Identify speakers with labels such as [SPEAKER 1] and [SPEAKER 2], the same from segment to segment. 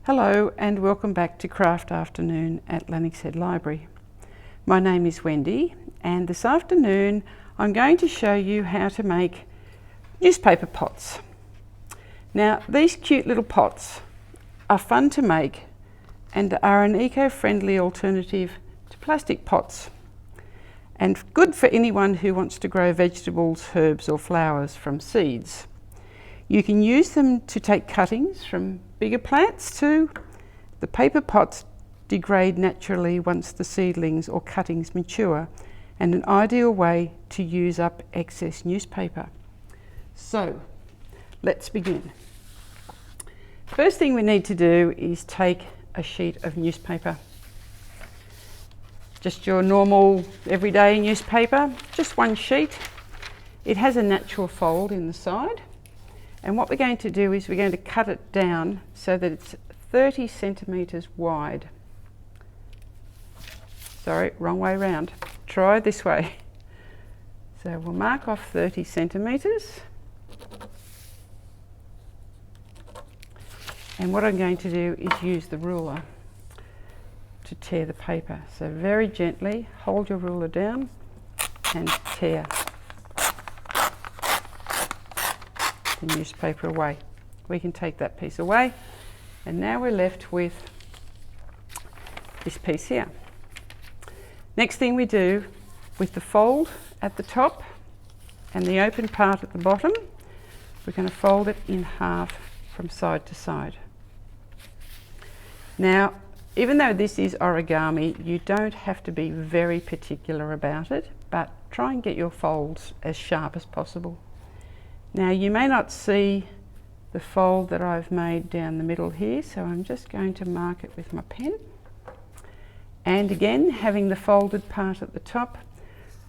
[SPEAKER 1] Hello and welcome back to Craft Afternoon at Lennox Head Library. My name is Wendy and this afternoon I'm going to show you how to make newspaper pots. Now these cute little pots are fun to make and are an eco-friendly alternative to plastic pots and good for anyone who wants to grow vegetables, herbs or flowers from seeds. You can use them to take cuttings from bigger plants too. The paper pots degrade naturally once the seedlings or cuttings mature, and an ideal way to use up excess newspaper. So let's begin. First thing we need to do is take a sheet of newspaper. Just your normal everyday newspaper, just one sheet. It has a natural fold in the side. And what we're going to do is we're going to cut it down so that it's 30 centimetres wide. Sorry, wrong way round. Try this way. So we'll mark off 30 centimetres. And what I'm going to do is use the ruler to tear the paper. So very gently hold your ruler down and tear the newspaper away. We can take that piece away and now we're left with this piece here. Next thing we do, with the fold at the top and the open part at the bottom, we're going to fold it in half from side to side. Now even though this is origami, you don't have to be very particular about it, but try and get your folds as sharp as possible. Now you may not see the fold that I've made down the middle here, so I'm just going to mark it with my pen. And again, having the folded part at the top,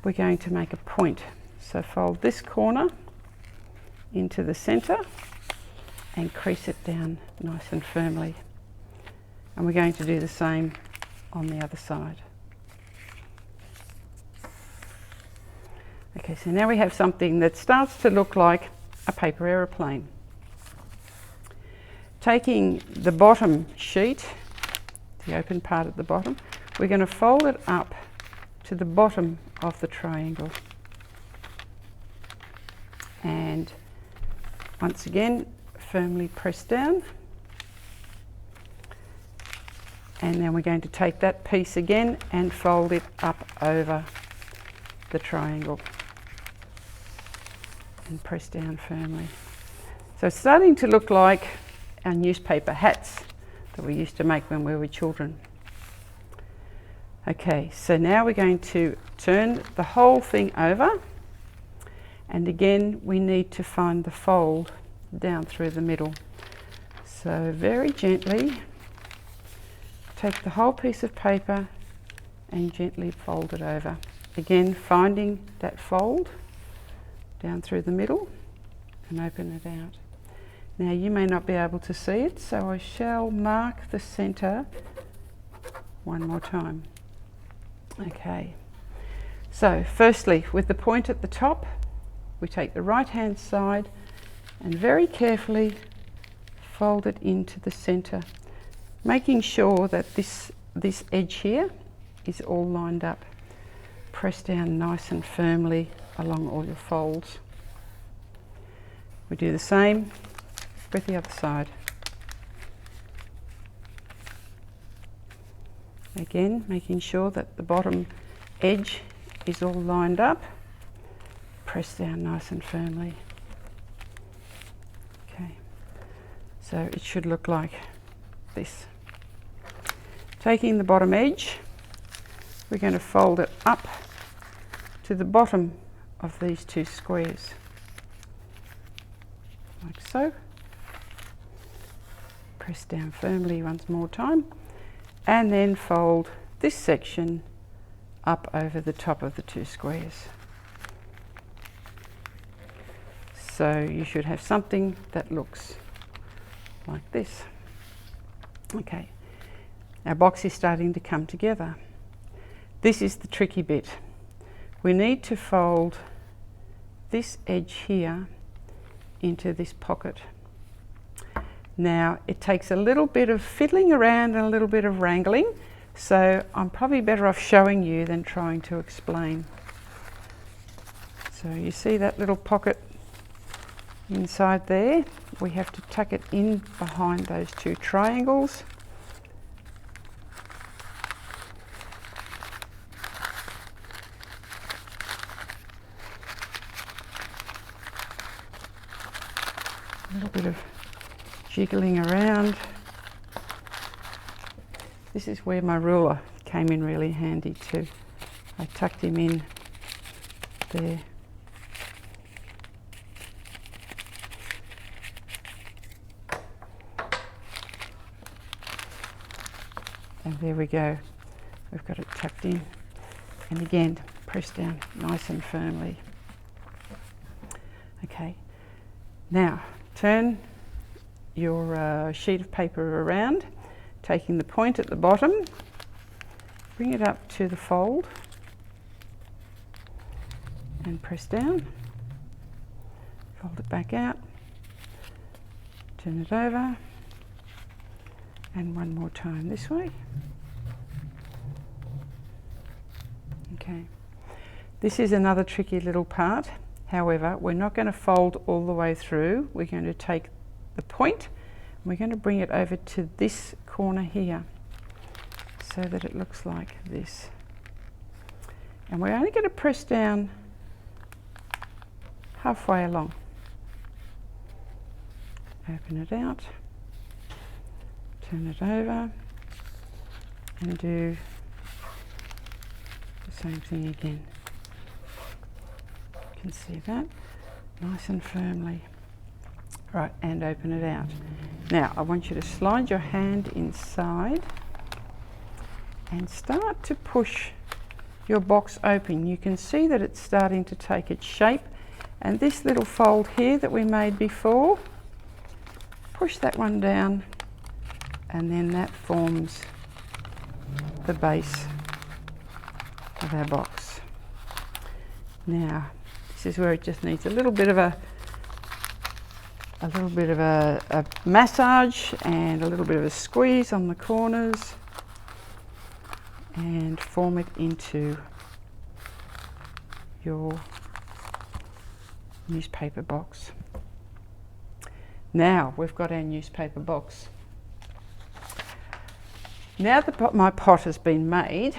[SPEAKER 1] we're going to make a point. So fold this corner into the centre and crease it down nice and firmly. And we're going to do the same on the other side. Okay, so now we have something that starts to look like a paper aeroplane. Taking the bottom sheet, the open part at the bottom, we're going to fold it up to the bottom of the triangle. And once again, firmly press down. And then we're going to take that piece again and fold it up over the triangle. And press down firmly. So it's starting to look like our newspaper hats that we used to make when we were children. Okay, so now we're going to turn the whole thing over, and again we need to find the fold down through the middle. So very gently take the whole piece of paper and gently fold it over. Again, finding that fold down through the middle and open it out. Now you may not be able to see it, so I shall mark the centre one more time. Okay, so firstly with the point at the top, we take the right hand side and very carefully fold it into the centre, making sure that this edge here is all lined up. Press down nice and firmly along all your folds. We do the same with the other side. Again, making sure that the bottom edge is all lined up. Press down nice and firmly. Okay, so it should look like this. Taking the bottom edge, we're going to fold it up to the bottom of these two squares, like so. Press down firmly once more time, and then fold this section up over the top of the two squares. So you should have something that looks like this. Okay, our box is starting to come together. This is the tricky bit. We need to fold this edge here into this pocket. Now it takes a little bit of fiddling around and a little bit of wrangling, so I'm probably better off showing you than trying to explain. So you see that little pocket inside there? We have to tuck it in behind those two triangles. A little bit of jiggling around. This is where my ruler came in really handy too. I tucked him in there. And there we go. We've got it tucked in. And again, press down nice and firmly. Okay. Now, turn your sheet of paper around, taking the point at the bottom, bring it up to the fold and press down, fold it back out, turn it over, and one more time this way. Okay, this is another tricky little part. However, we're not going to fold all the way through. We're going to take the point and we're going to bring it over to this corner here so that it looks like this. And we're only going to press down halfway along. Open it out, turn it over and do the same thing again. You can see that nice and firmly. Right, and open it out. Now I want you to slide your hand inside and start to push your box open. You can see that it's starting to take its shape, and this little fold here that we made before, push that one down, and then that forms the base of our box. Now this is where it just needs a little bit of a massage and a little bit of a squeeze on the corners and form it into your newspaper box. Now we've got our newspaper box. Now that my pot has been made,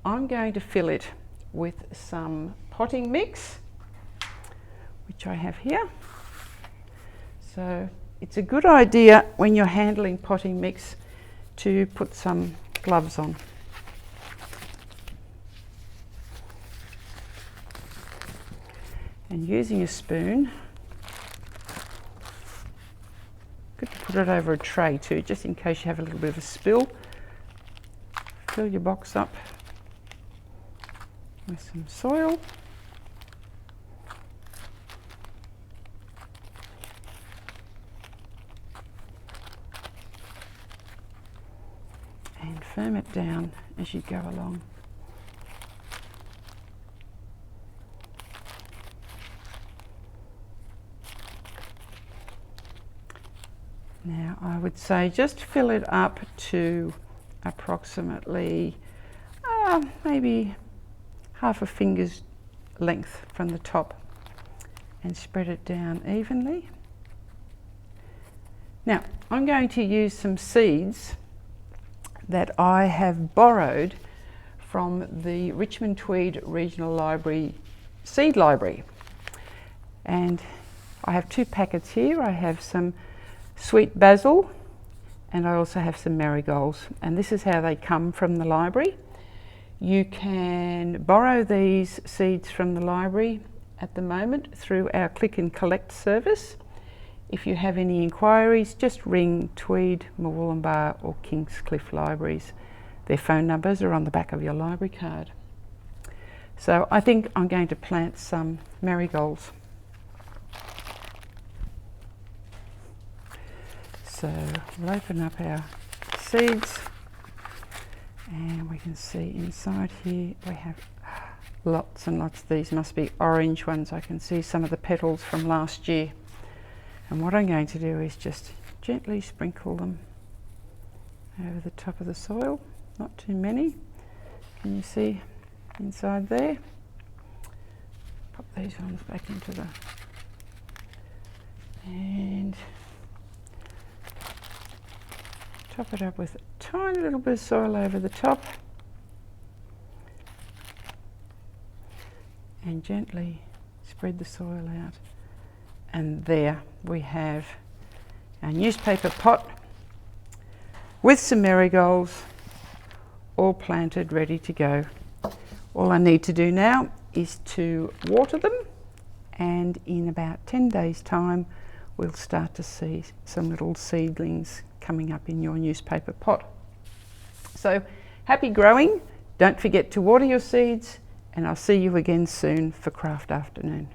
[SPEAKER 1] I'm going to fill it with some potting mix, which I have here. So it's a good idea when you're handling potting mix to put some gloves on. And using a spoon, good to put it over a tray too, just in case you have a little bit of a spill. Fill your box up with some soil. And firm it down as you go along. Now I would say just fill it up to approximately maybe half a finger's length from the top and spread it down evenly. Now I'm going to use some seeds that I have borrowed from the Richmond Tweed Regional Library Seed Library, and I have two packets here. I have some sweet basil and I also have some marigolds, and this is how they come from the library. You can borrow these seeds from the library at the moment through our click and collect service. If you have any inquiries, just ring Tweed, Murwillumbah or Kingscliff Libraries. Their phone numbers are on the back of your library card. So I think I'm going to plant some marigolds. So we'll open up our seeds and we can see inside here we have lots and lots. These must be orange ones. I can see some of the petals from last year. And what I'm going to do is just gently sprinkle them over the top of the soil, not too many. Can you see inside there? Pop these ones back into the, and top it up with a tiny little bit of soil over the top, and gently spread the soil out. And there we have our newspaper pot with some marigolds all planted, ready to go. All I need to do now is to water them, and in about 10 days time we'll start to see some little seedlings coming up in your newspaper pot. So happy growing, don't forget to water your seeds, and I'll see you again soon for Craft Afternoon.